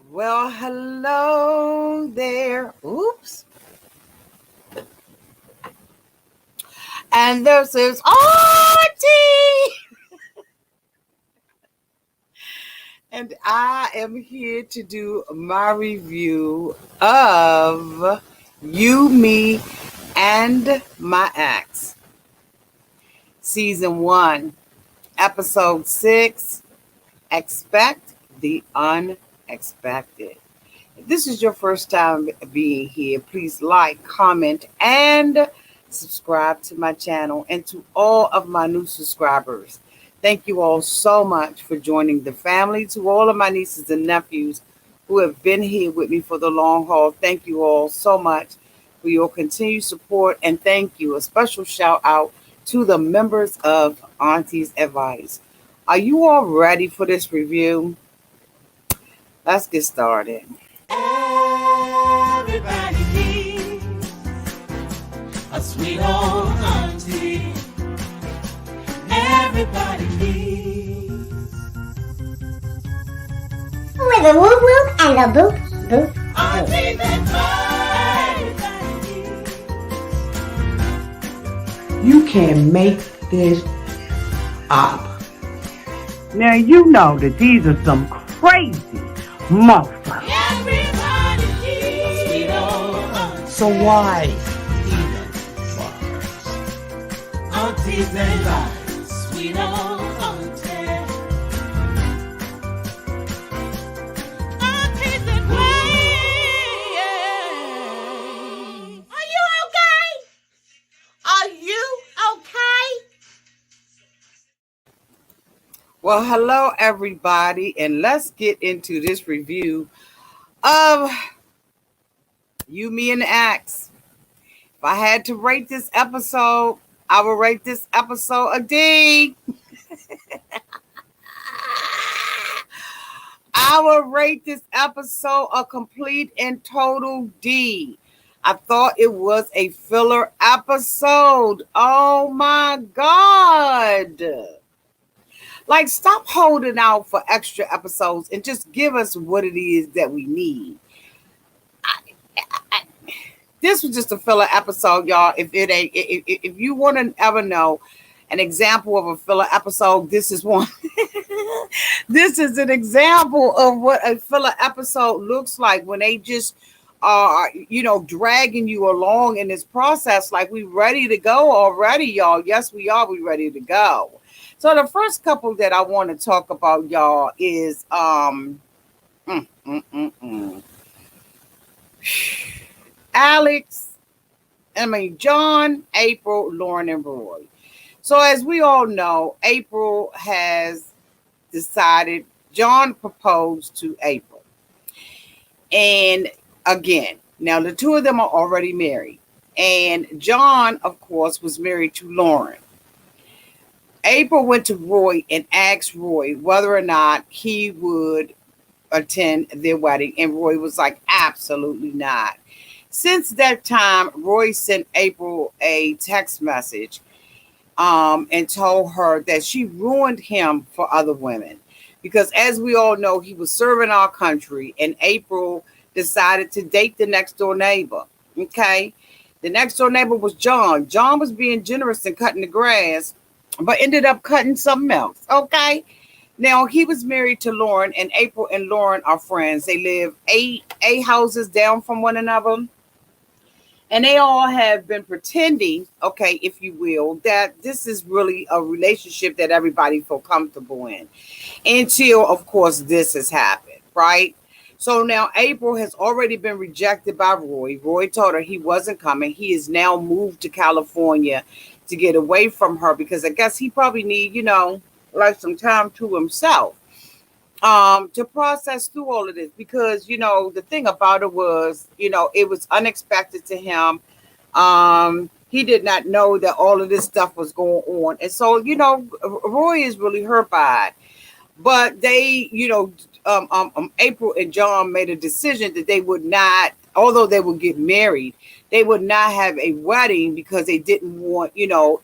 Well, hello there. Oops. And this is Auntie. And I am here to do my review of You, Me, and My Ex. Season 1, Episode 6, Expect the Unexpected. If this is your first time being here, please like, comment, and subscribe to my channel. And to all of my new subscribers, thank you all so much for joining the family. To all of my nieces and nephews who have been here with me for the long haul, thank you all so much for your continued support. And thank you. A special shout out to the members of Auntie's Advice. Are you all ready for this review? Let's get started. Everybody needs a sweet old auntie. Everybody needs with a whoop whoop and a boop boop auntie boop. that You can make this up. Now you know that these are some crazy motherfuckers. everybody needs a sweet old auntie. So why even bother? Auntie's advice, sweet old auntie. Auntie's advice. Are you okay? Are you okay? Well, hello, everybody, and let's get into this review of You, Me, and Ex. If I had to rate this episode, I would rate this episode a D. I would rate this episode a complete and total D. I thought it was a filler episode. Oh my God. Like, stop holding out for extra episodes and just give us what it is that we need. This was just a filler episode, y'all. If you want to ever know an example of a filler episode, this is one. This is an example of what a filler episode looks like when they just are, dragging you along in this process. Like, we ready to go already, y'all. Yes, we are. We ready to go. So the first couple that I want to talk about, y'all, is John, April, Lauren, and Roy. So as we all know, April has decided, John proposed to April. And again, now the two of them are already married. And John, of course, was married to Lauren. April went to Roy and asked Roy whether or not he would attend their wedding. And Roy was like, absolutely not. Since that time, Roy sent April a text message and told her that she ruined him for other women. Because as we all know, he was serving our country, and April decided to date the next door neighbor. Okay. The next door neighbor was John. John was being generous and cutting the grass, but ended up cutting something else. Okay. Now, he was married to Lauren, and April and Lauren are friends. They live eight houses down from one another. And they all have been pretending, okay, if you will, that this is really a relationship that everybody feel comfortable in. Until, of course, this has happened, right? So now April has already been rejected by Roy. Roy told her he wasn't coming. He is now moved to California to get away from her because I guess he probably need, like some time to himself to process through all of this. Because, the thing about it was, it was unexpected to him. He did not know that all of this stuff was going on. And so, Roy is really hurt by it. But they, April and John made a decision that they would not, although they would get married, they would not have a wedding because they didn't want,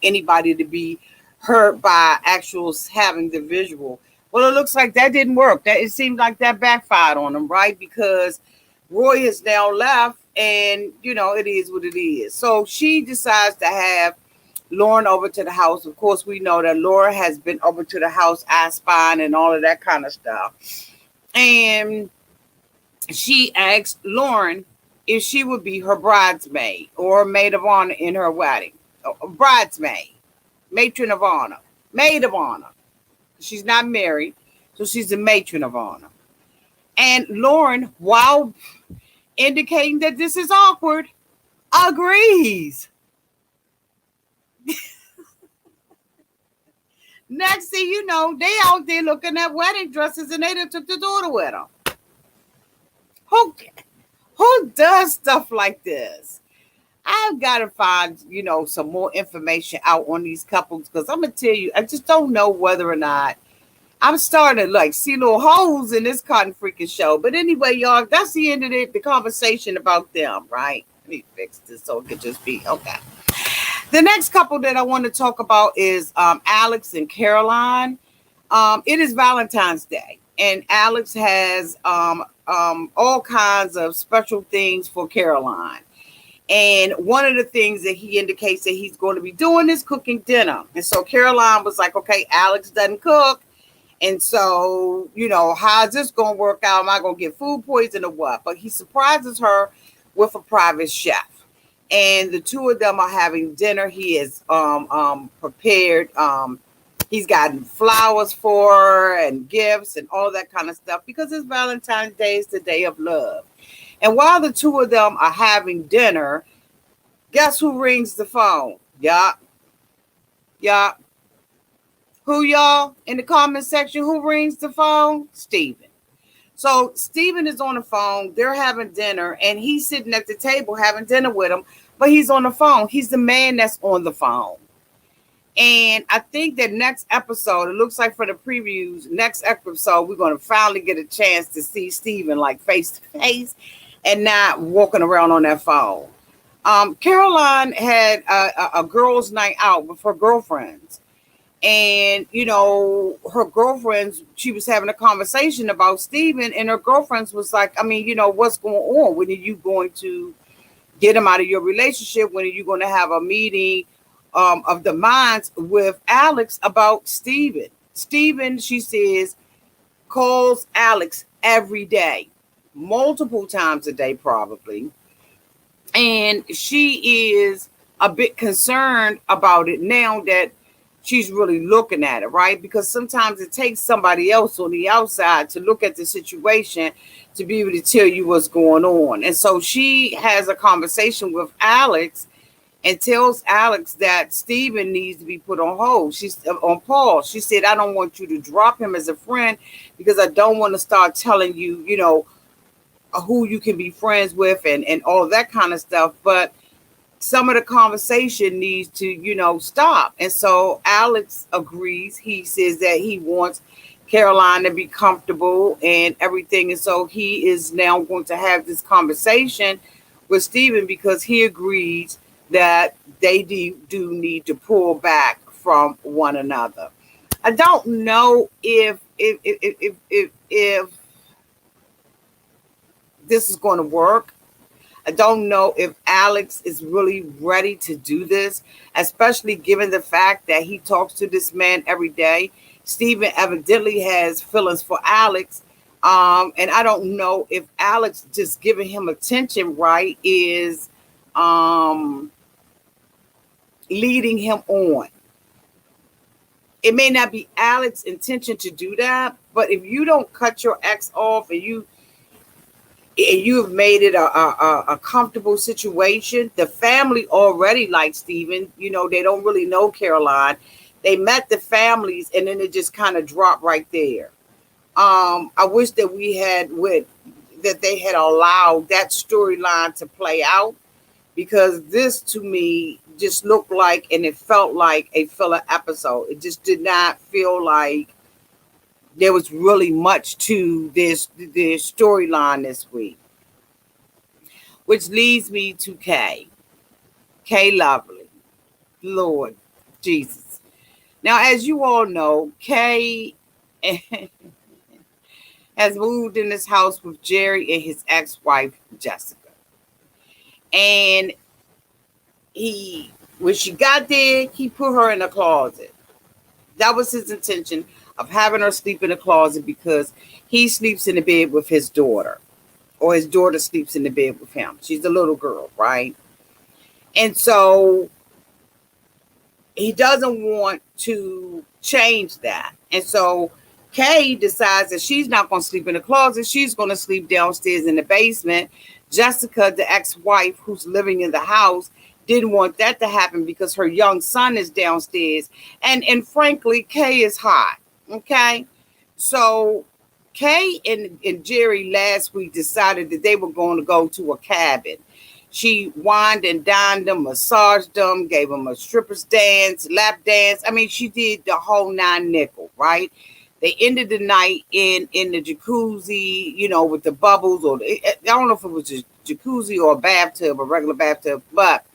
anybody to be hurt by actual having the visual. Well, it looks like that didn't work. That it seemed like that backfired on him, right? Because Roy has now left, and it is what it is. So she decides to have Lauren over to the house. Of course, we know that Laura has been over to the house, I spying and all of that kind of stuff. And she asked Lauren if she would be her bridesmaid or maid of honor in her wedding. Bridesmaid, matron of honor, maid of honor. She's not married, so she's the matron of honor. And Lauren, while indicating that this is awkward, agrees. Next thing you know, they out there looking at wedding dresses, and they took the daughter with them. Who does stuff like this? I've got to find, some more information out on these couples, because I'm going to tell you, I just don't know whether or not I'm starting to see little holes in this cotton freaking show. But anyway, y'all, that's the end of the conversation about them, right? Let me fix this so it could just be okay. The next couple that I want to talk about is Alex and Caroline. It is Valentine's Day, and Alex has all kinds of special things for Caroline. And one of the things that he indicates that he's going to be doing is cooking dinner. And so Caroline was like, okay, Alex doesn't cook. And so, how's this going to work out? Am I going to get food poisoning or what? But he surprises her with a private chef. And the two of them are having dinner. He is prepared. He's gotten flowers for her and gifts and all that kind of stuff, because it's Valentine's Day. It's the day of love. And while the two of them are having dinner, guess who rings the phone? Yeah. Who, y'all? In the comment section, who rings the phone? Steven. So Steven is on the phone. They're having dinner, and he's sitting at the table having dinner with him, but he's on the phone. He's the man that's on the phone. And I think that next episode, it looks like for the previews, next episode, we're going to finally get a chance to see Steven face to face and not walking around on that phone. Caroline had a girls' night out with her girlfriends. And, her girlfriends, she was having a conversation about Steven, and her girlfriends was like, what's going on? When are you going to get him out of your relationship? When are you going to have a meeting of the minds with Alex about Steven? Steven, she says, calls Alex every day, multiple times a day, probably. And she is a bit concerned about it now that she's really looking at it, right? Because sometimes it takes somebody else on the outside to look at the situation to be able to tell you what's going on. And so she has a conversation with Alex and tells Alex that Steven needs to be put on hold. She's on pause. She said, I don't want you to drop him as a friend, because I don't want to start telling you, who you can be friends with and all that kind of stuff. But some of the conversation needs to, stop. And so Alex agrees. He says that he wants Caroline to be comfortable and everything. And so he is now going to have this conversation with Steven, because he agrees that they do need to pull back from one another. I don't know if this is going to work. I don't know if Alex is really ready to do this, especially given the fact that he talks to this man every day. Steven evidently has feelings for Alex. And I don't know if Alex just giving him attention, right, is leading him on. It may not be Alex's intention to do that, but if you don't cut your ex off and you've made it a comfortable situation, the family already likes Steven. They don't really know Caroline. They met the families, and then it just kind of dropped right there. I wish that they had allowed that storyline to play out, because this to me just looked like, and it felt like, a filler episode. It just did not feel like there was really much to this storyline this week. Which leads me to Kay. Kay Lovely. Lord Jesus. Now, as you all know, Kay has moved in this house with Jerry and his ex-wife Jessica. And when she got there, he put her in a closet. That was his intention of having her sleep in a closet because he sleeps in the bed with his daughter, or his daughter sleeps in the bed with him. She's a little girl, right? And so he doesn't want to change that. And so Kay decides that she's not going to sleep in the closet. She's going to sleep downstairs in the basement. Jessica, the ex-wife who's living in the house, didn't want that to happen because her young son is downstairs. And frankly, Kay is hot. Okay? So Kay and Jerry last week decided that they were going to go to a cabin. She wined and dined them, massaged them, gave them a stripper's dance, lap dance. I mean, she did the whole 9 nickel, right? They ended the night in the jacuzzi, you know, with the bubbles, or I don't know if it was a jacuzzi or a bathtub, a regular bathtub, but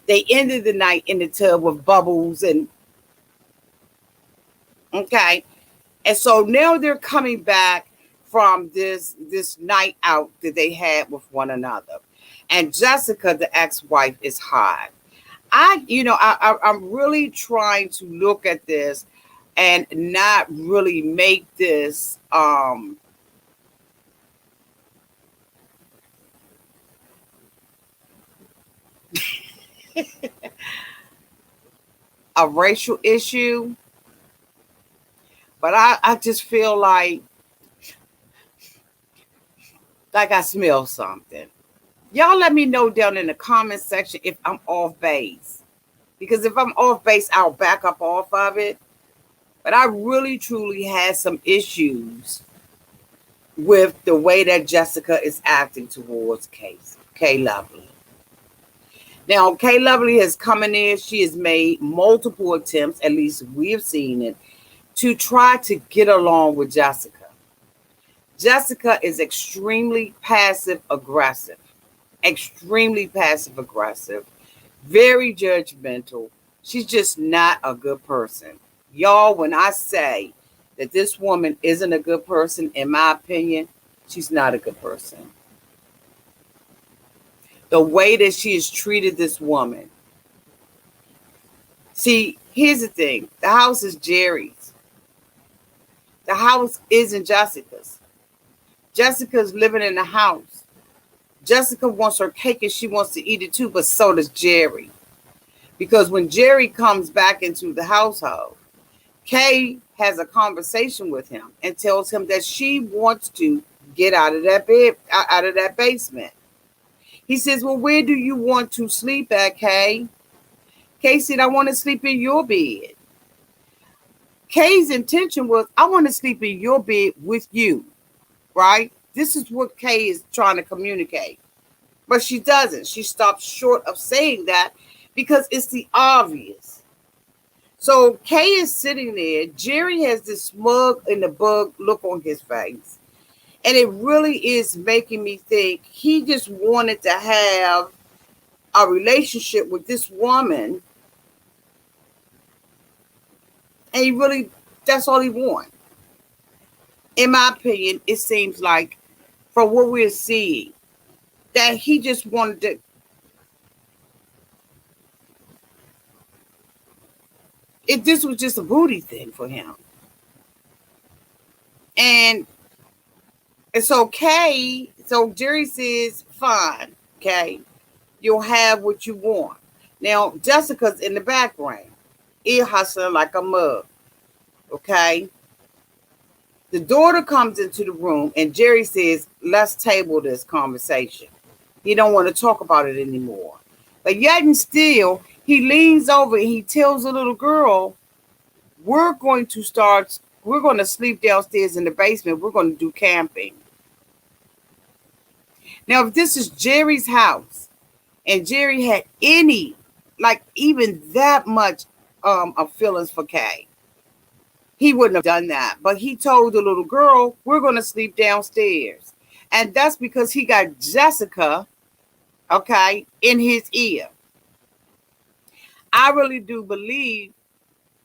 they ended the night in the tub with bubbles and okay. And so now they're coming back from this night out that they had with one another. And Jessica, the ex-wife, is hot. I'm really trying to look at this and not really make this a racial issue, but I just feel like I smell something. Y'all let me know down in the comment section if I'm off base. Because if I'm off base, I'll back up off of it. But I really, truly had some issues with the way that Jessica is acting towards Kay Lovely. Now, Kay Lovely has come in there. She has made multiple attempts, at least we've seen it, to try to get along with Jessica. Jessica is extremely passive aggressive. Extremely passive aggressive, very judgmental. She's just not a good person. Y'all, when I say that this woman isn't a good person, in my opinion, she's not a good person. The way that she has treated this woman. See, here's the thing. The house is Jerry's. The house isn't Jessica's. Jessica's living in the house. Jessica wants her cake and she wants to eat it too, but so does Jerry. Because when Jerry comes back into the household, Kay has a conversation with him and tells him that she wants to get out of that bed, out of that basement. He says, well, where do you want to sleep at, Kay? Kay said, I want to sleep in your bed. Kay's intention was, I want to sleep in your bed with you, right? This is what Kay is trying to communicate. But she doesn't. She stops short of saying that because it's the obvious. So Kay is sitting there. Jerry has this smug and the bug look on his face. And it really is making me think he just wanted to have a relationship with this woman. And he really, that's all he wants. In my opinion, it seems like from what we're seeing, that he just wanted to. This was just a booty thing for him. And it's okay. So Jerry says, fine, okay, you'll have what you want. Now, Jessica's in the background, ear hustling like a mug, okay? The daughter comes into the room and Jerry says, let's table this conversation. He don't want to talk about it anymore. But yet and still, he leans over and he tells the little girl, we're going to sleep downstairs in the basement. We're going to do camping. Now, if this is Jerry's house and Jerry had any, like even that much of feelings for Kay, he wouldn't have done that. But he told the little girl, we're going to sleep downstairs. And that's because he got Jessica, okay, in his ear. I really do believe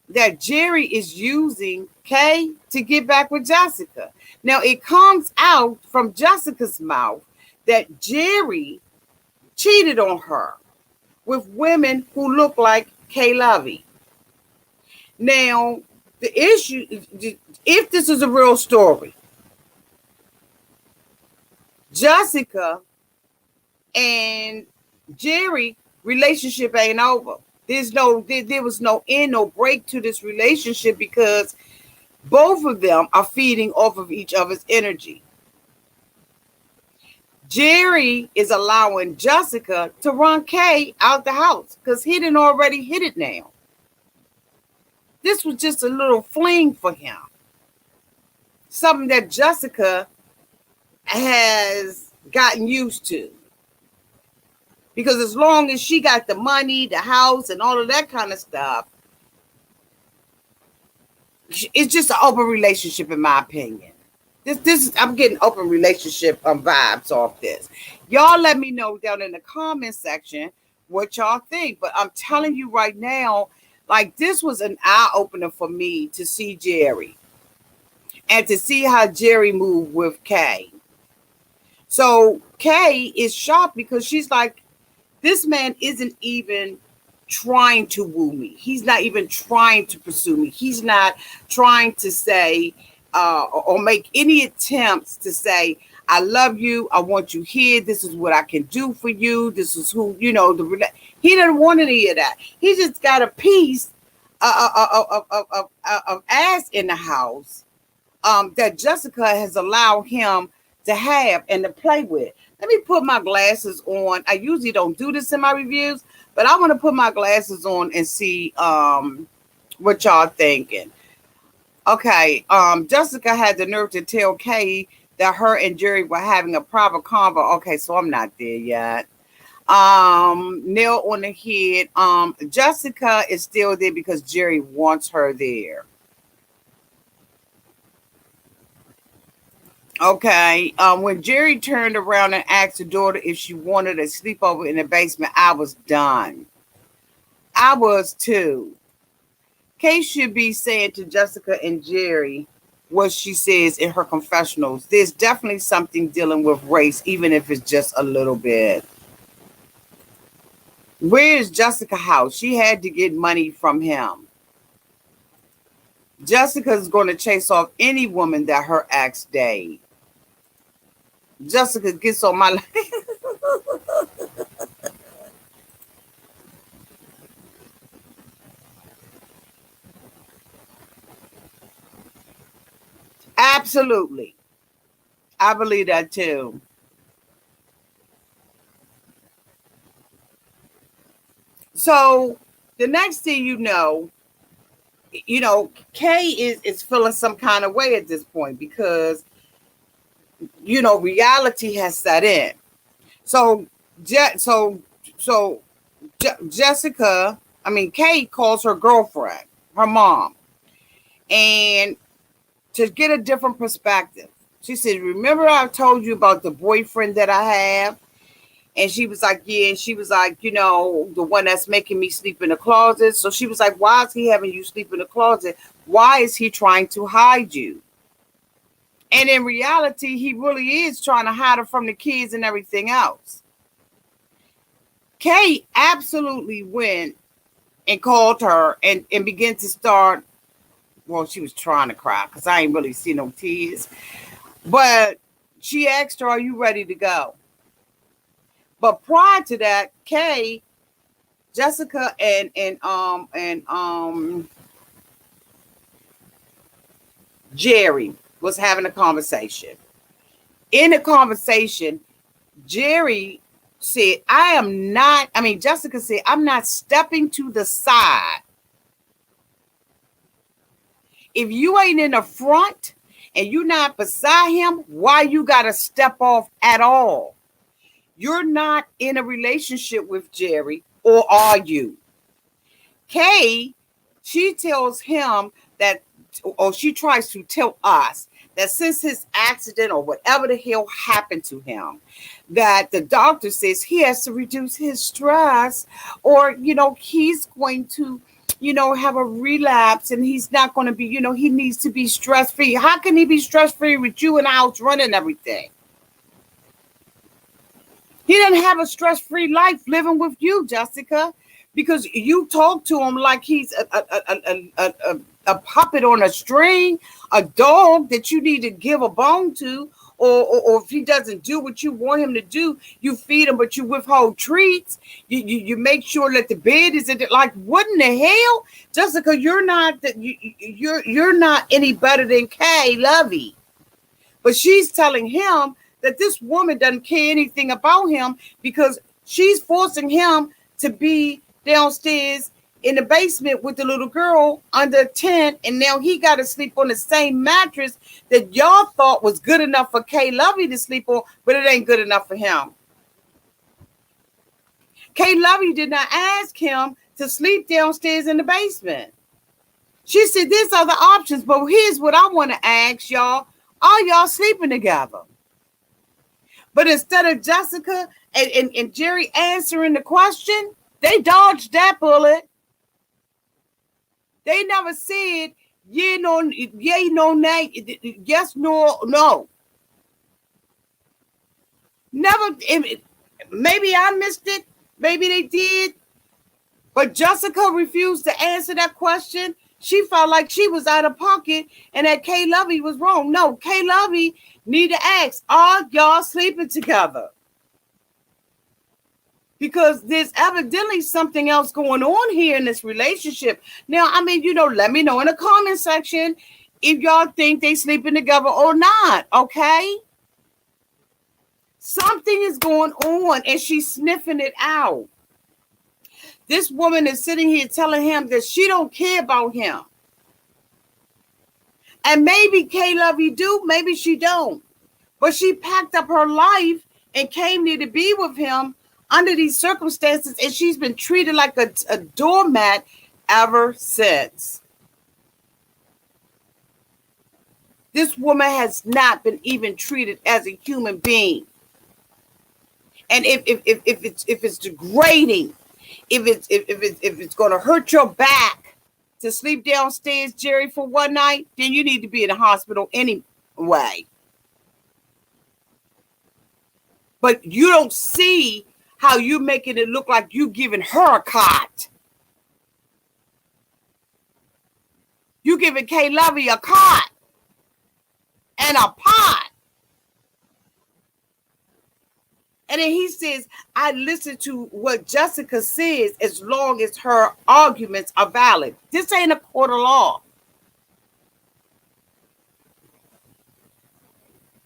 that Jerry is using Kay to get back with Jessica. Now, it comes out from Jessica's mouth that Jerry cheated on her with women who look like Kay Lovey. Now, the issue, if this is a real story, Jessica and Jerry relationship ain't over. There was no end, no break to this relationship because both of them are feeding off of each other's energy. Jerry is allowing Jessica to run Kay out the house because he didn't already hit it now. This was just a little fling for him. Something that Jessica has gotten used to. Because as long as she got the money, the house, and all of that kind of stuff, it's just an open relationship, in my opinion. I'm getting open relationship vibes off this. Y'all let me know down in the comment section what y'all think. But I'm telling you right now, like, this was an eye opener for me to see Jerry and to see how Jerry moved with Kay. So Kay is shocked because she's like, this man isn't even trying to woo me. He's not even trying to pursue me. He's not trying to say or make any attempts to say, I love you. I want you here. This is what I can do for you. This is who, he didn't want any of that. He just got a piece of ass in the house that Jessica has allowed him to have and to play with. Let me put my glasses on. I usually don't do this in my reviews, but I want to put my glasses on and see what y'all thinking. Okay, Jessica had the nerve to tell Kay that her and Jerry were having a private convo. Okay, so I'm not there yet. Nail on the head. Jessica is still there because Jerry wants her there. Okay, when Jerry turned around and asked the daughter if she wanted a sleepover in the basement, I was done. I was too. Kay should be saying to Jessica and Jerry what she says in her confessionals. There's definitely something dealing with race, even if it's just a little bit. Where is Jessica's house? She had to get money from him. Jessica is going to chase off any woman that her ex dated. Jessica gets on my life. Absolutely. I believe that too. So the next thing Kay is feeling some kind of way at this point because reality has set in. So Jessica, Kay calls her girlfriend, her mom, and to get a different perspective. She said, remember I told you about the boyfriend that I have? And she was like, yeah. And she was like, the one that's making me sleep in the closet. So she was like, why is he having you sleep in the closet? Why is he trying to hide you? And in reality, he really is trying to hide her from the kids and everything else. Kay absolutely went and called her and began to start. Well, she was trying to cry because I ain't really see no tears. But she asked her, are you ready to go? But prior to that, Kay, Jessica, and Jerry was having a conversation. In the conversation, Jerry said, Jessica said, I'm not stepping to the side. If you ain't in the front and you're not beside him, why you got to step off at all? You're not in a relationship with Jerry, or are you? Kay, she tells him that, or she tries to tell us that since his accident or whatever the hell happened to him, that the doctor says he has to reduce his stress, or, he's going to have a relapse, and he's not going to be, he needs to be stress free. How can he be stress free with you in the house running everything? He doesn't have a stress free life living with you, Jessica, because you talk to him like he's a puppet on a string, a dog that you need to give a bone to. Or if he doesn't do what you want him to do, you feed him, but you withhold treats. You make sure that the bed is in it. Like, what in the hell, Jessica? You're not any better than Kay Lovey, but she's telling him that this woman doesn't care anything about him because she's forcing him to be downstairs in the basement with the little girl under a tent, and now he got to sleep on the same mattress that y'all thought was good enough for Kay Lovey to sleep on, but it ain't good enough for him. Kay Lovey did not ask him to sleep downstairs in the basement. She said, there's other options, but here's what I want to ask y'all. Are y'all sleeping together? But instead of Jessica and Jerry answering the question, they dodged that bullet. They never said, yeah, no, nay, yes, no. Never. Maybe I missed it. Maybe they did. But Jessica refused to answer that question. She felt like she was out of pocket and that Kay Lovey was wrong. No, Kay Lovey need to ask, are y'all sleeping together? Because there's evidently something else going on here in this relationship. Now, I mean, let me know in the comment section if y'all think they sleeping together or not, okay? Something is going on and she's sniffing it out. This woman is sitting here telling him that she don't care about him. And maybe Kay Lovey do, maybe she don't. But she packed up her life and came there to be with him under these circumstances, and she's been treated like a doormat ever since. This woman has not been even treated as a human being. And if it's degrading, if it's going to hurt your back to sleep downstairs, Jerry, for one night, then you need to be in the hospital anyway. But you don't see how you making it look like you giving her a cot. You giving Kay Lovey a cot and a pot. And then he says, I listen to what Jessica says as long as her arguments are valid. This ain't a court of law.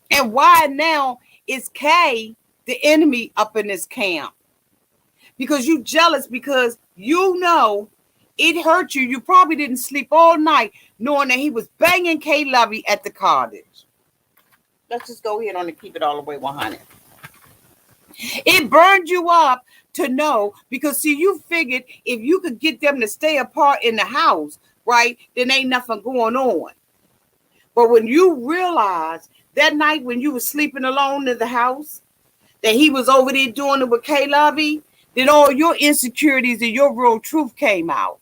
And why now is Kay the enemy up in this camp? Because you jealous, because it hurt you. You probably didn't sleep all night knowing that he was banging Kay Lovey at the cottage. Let's just go ahead on and keep it all the way 100. It burned you up to know, because see, you figured if you could get them to stay apart in the house, right, then ain't nothing going on. But when you realize that night when you were sleeping alone in the house, that he was over there doing it with Kay Lovey, then all your insecurities and your real truth came out.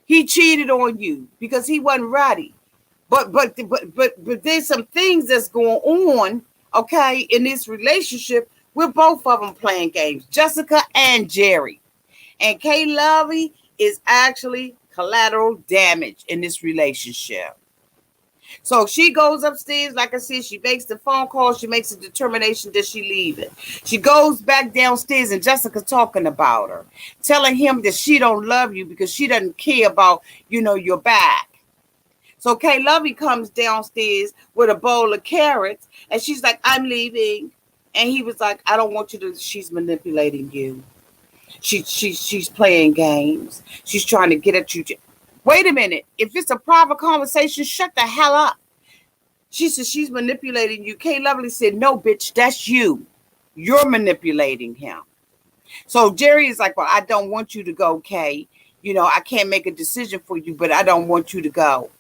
He cheated on you because he wasn't ready. But there's some things that's going on, okay, in this relationship with both of them playing games, Jessica and Jerry. And Kay Lovey is actually collateral damage in this relationship. So she goes upstairs, like I said, she makes the phone call, she makes a determination that she leaving. She goes back downstairs and Jessica talking about her, telling him that she don't love you because she doesn't care about, your back. So Kay Lovey comes downstairs with a bowl of carrots and she's like, I'm leaving. And he was like, I don't want you to, she's manipulating you. She's playing games. She's trying to get at you. Wait a minute. If it's a private conversation, shut the hell up. She said she's manipulating you. Kay Lovely said, no, bitch, that's you. You're manipulating him. So Jerry is like, well, I don't want you to go, Kay. I can't make a decision for you, but I don't want you to go.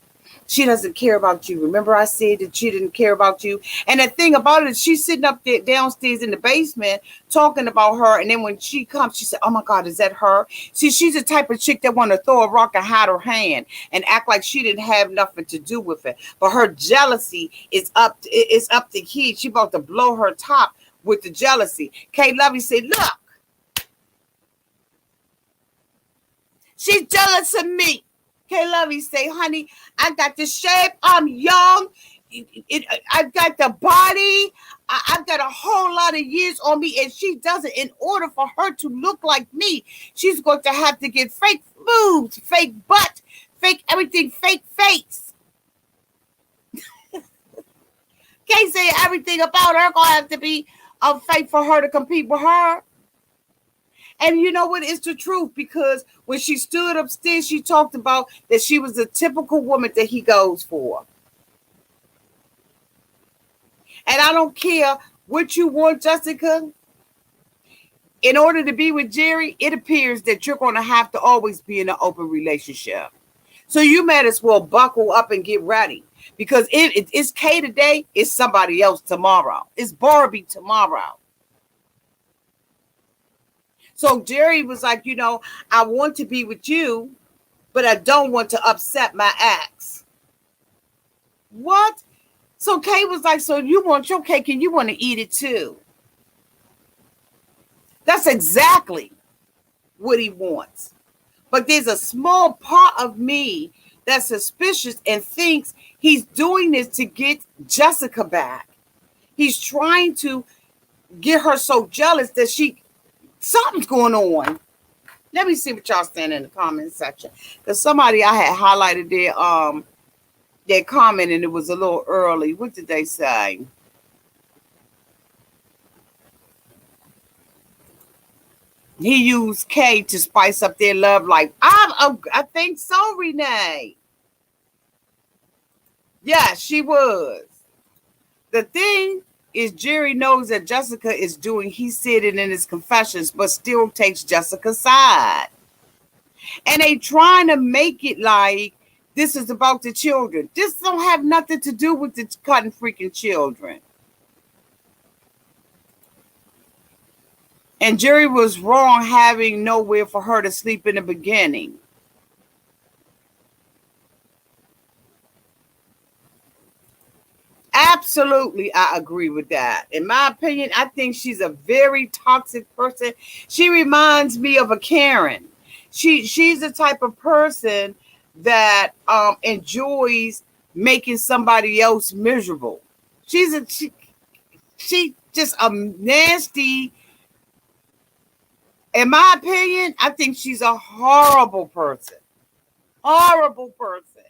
She doesn't care about you. Remember I said that she didn't care about you? And the thing about it is she's sitting up there downstairs in the basement talking about her. And then when she comes, she said, oh my God, is that her? See, she's the type of chick that want to throw a rock and hide her hand and act like she didn't have nothing to do with it. But her jealousy is up to here. She about to blow her top with the jealousy. Kay Lovey said, look, she's jealous of me. Kay Lovey say, honey, I got the shape. I'm young. I've got the body. I've got a whole lot of years on me. And she does it in order for her to look like me. She's going to have to get fake boobs, fake butt, fake everything, fake face. Kay say everything about her going to have to be fake for her to compete with her. And you know what? It's the truth, because when she stood upstairs, she talked about that she was a typical woman that he goes for. And I don't care what you want, Jessica. In order to be with Jerry, it appears that you're going to have to always be in an open relationship. So you might as well buckle up and get ready. Because it's Kay today, it's somebody else tomorrow. It's Barbie tomorrow. So Jerry was like, you know, I want to be with you, but I don't want to upset my ex. What? So Kay was like, so you want your cake and you want to eat it too. That's exactly what he wants. But there's a small part of me that's suspicious and thinks he's doing this to get Jessica back. He's trying to get her so jealous that something's going on. Let me see what y'all saying in the comment section. Because somebody I had highlighted their comment and it was a little early. What did they say? He used Kay to spice up their love life. I think so, Renee. Yeah, she was. The thing is, Jerry knows that Jessica is doing, he said it in his confessions, but still takes Jessica's side. And they trying to make it like this is about the children. This don't have nothing to do with the cutting freaking children. And Jerry was wrong having nowhere for her to sleep in the beginning. Absolutely, I agree with that. In my opinion, I think she's a very toxic person. She reminds me of a Karen. She's the type of person that enjoys making somebody else miserable. She just a nasty. In my opinion, I think she's a horrible person. Horrible person.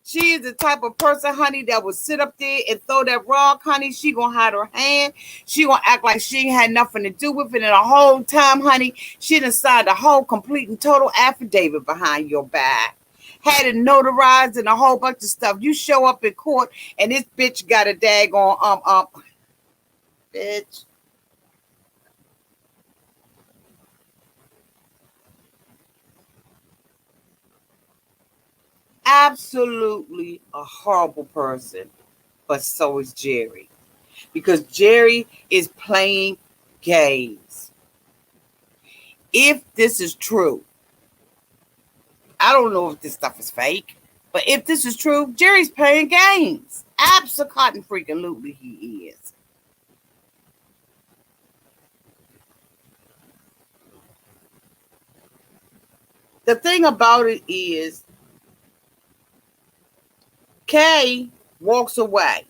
She is the type of person, honey, that would sit up there and throw that rock, honey. She gonna hide her hand. She gonna act like she ain't had nothing to do with it. And the whole time, honey, she done signed a whole complete and total affidavit behind your back. Had it notarized and a whole bunch of stuff. You show up in court and this bitch got a daggone bitch. Absolutely a horrible person, but so is Jerry, because Jerry is playing games. If this is true, I don't know if this stuff is fake, but if this is true, Jerry's playing games. Absolutely he is. The thing about it is, Kay walks away.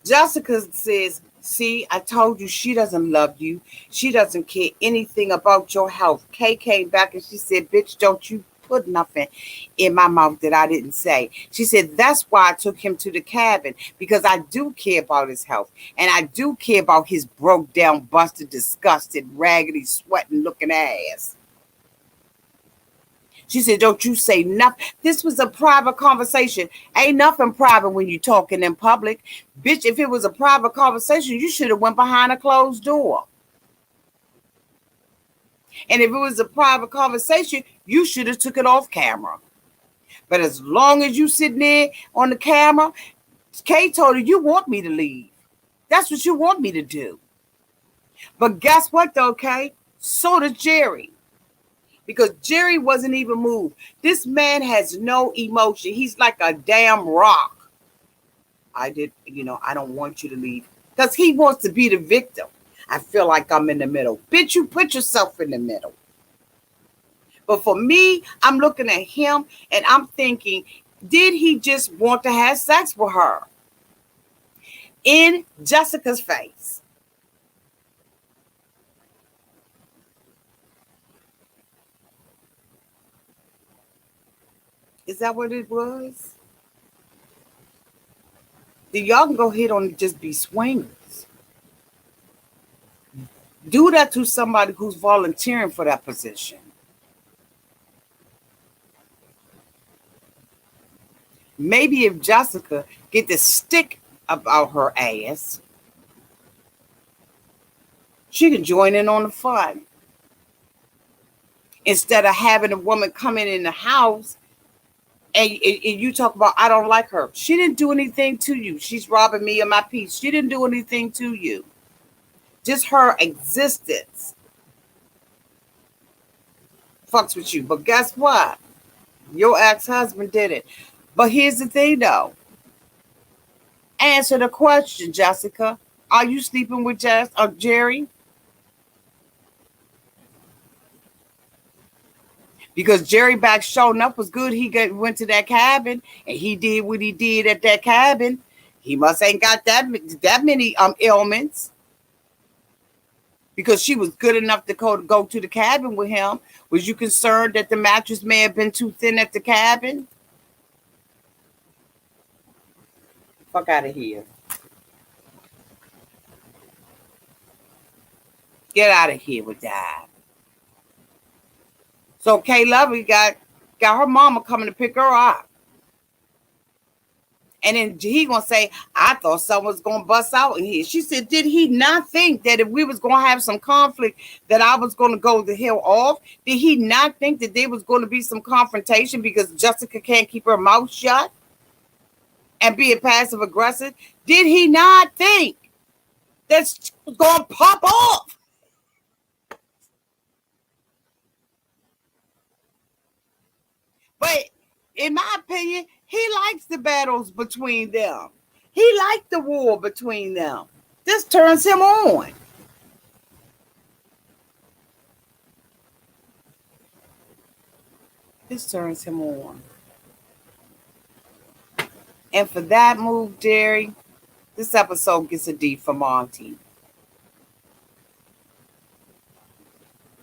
Jessica says, see, I told you she doesn't love you. She doesn't care anything about your health. Kay came back and she said, bitch, don't you put nothing in my mouth that I didn't say. She said, that's why I took him to the cabin, because I do care about his health. And I do care about his broke down, busted, disgusted, raggedy, sweating looking ass. She said, don't you say nothing. This was a private conversation. Ain't nothing private when you talking in public. Bitch, if it was a private conversation, you should have went behind a closed door. And if it was a private conversation, you should have took it off camera. But as long as you sitting there on the camera, Kay told her, you want me to leave. That's what you want me to do. But guess what though, Kay? So does Jerry. Because Jerry wasn't even moved. This man has no emotion. He's like a damn rock. I don't want you to leave. Because he wants to be the victim. I feel like I'm in the middle. Bitch, you put yourself in the middle. But for me, I'm looking at him and I'm thinking, did he just want to have sex with her? In Jessica's face. Is that what it was? Then y'all can go ahead on and just be swingers. Do that to somebody who's volunteering for that position. Maybe if Jessica get the stick about her ass, she can join in on the fun. Instead of having a woman coming in the house and you talk about, I don't like her. She didn't do anything to you. She's robbing me of my peace. She didn't do anything to you. Just her existence fucks with you. But guess what? Your ex-husband did it. But here's the thing, though. Answer the question, Jessica. Are you sleeping with Jerry? Because Jerry back showing up was good. He went to that cabin and he did what he did at that cabin. He must ain't got that many ailments. Because she was good enough to go to the cabin with him. Was you concerned that the mattress may have been too thin at the cabin? Fuck out of here. Get out of here with that. So Kay Lovely got her mama coming to pick her up. And then he gonna say, I thought someone was gonna bust out in here. She said, did he not think that if we was gonna have some conflict that I was gonna go the hell off? Did he not think that there was gonna be some confrontation because Jessica can't keep her mouth shut and be a passive aggressive? Did he not think that she was gonna pop off? But in my opinion, he likes the battles between them. He liked the war between them. This turns him on. This turns him on. And for that move, Jerry, this episode gets a D for Monty.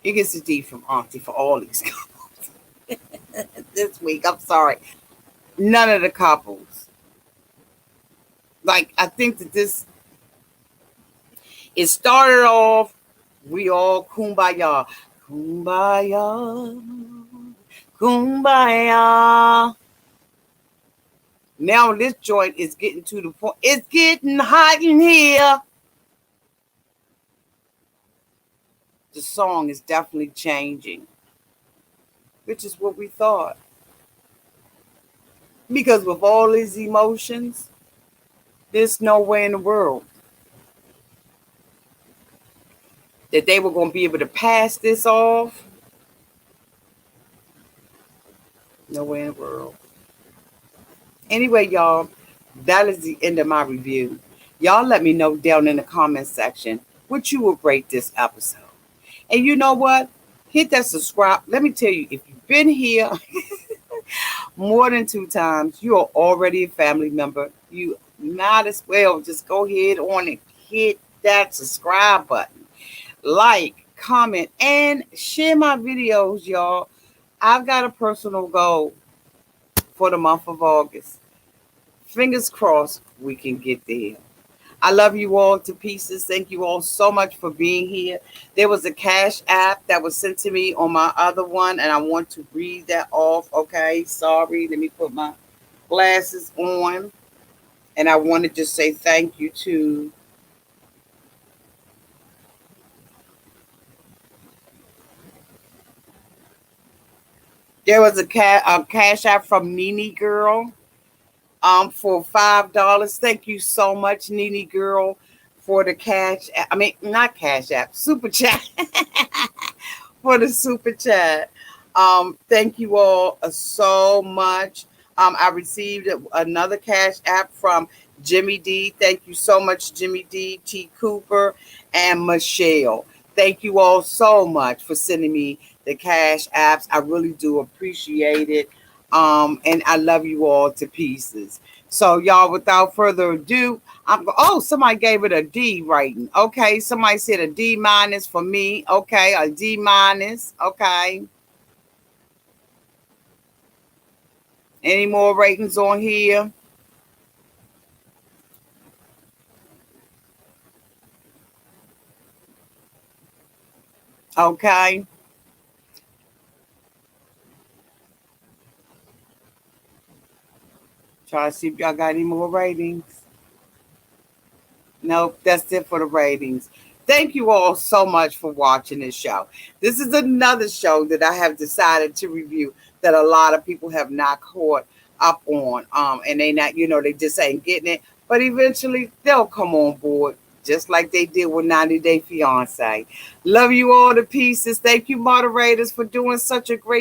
It gets a D from Auntie for all these couples. This week, I'm sorry. None of the couples. Like, I think that it started off, we all kumbaya. Kumbaya. Kumbaya. Now this joint is getting to the point. It's getting hot in here. The song is definitely changing. Which is what we thought. Because with all these emotions, there's no way in the world that they were going to be able to pass this off. No way in the world. Anyway, y'all, that is the end of my review. Y'all let me know down in the comment section what you would rate this episode. And you know what? Hit that subscribe. Let me tell you, if you've been here more than 2 times, you are already a family member. You might as well just go ahead on and hit that subscribe button. Like, comment, and share my videos, y'all. I've got a personal goal for the month of August. Fingers crossed we can get there. I love you all to pieces. Thank you all so much for being here. There was a Cash App that was sent to me on my other one, and I want to read that off. Okay, sorry. Let me put my glasses on. And I want to just say thank you to There was a cash app from Nene Girl for $5. Thank you so much, Nene Girl, for the cash. I mean, not cash app, super chat for the super chat. Thank you all so much. I received another cash app from Jimmy D. Thank you so much, Jimmy D, T. Cooper, and Michelle. Thank you all so much for sending me the cash apps. I really do appreciate it. And I love you all to pieces. So, y'all, without further ado, oh, somebody gave it a D rating. Okay, somebody said a D minus for me. Okay, a D minus. Okay. Any more ratings on here? Okay. Try to see if y'all got any more ratings. Nope, that's it for the ratings. Thank you all so much for watching this show. This is another show that I have decided to review that a lot of people have not caught up on. And they not, they just ain't getting it. But eventually they'll come on board, just like they did with 90 Day Fiance. Love you all to pieces. Thank you, moderators, for doing such a great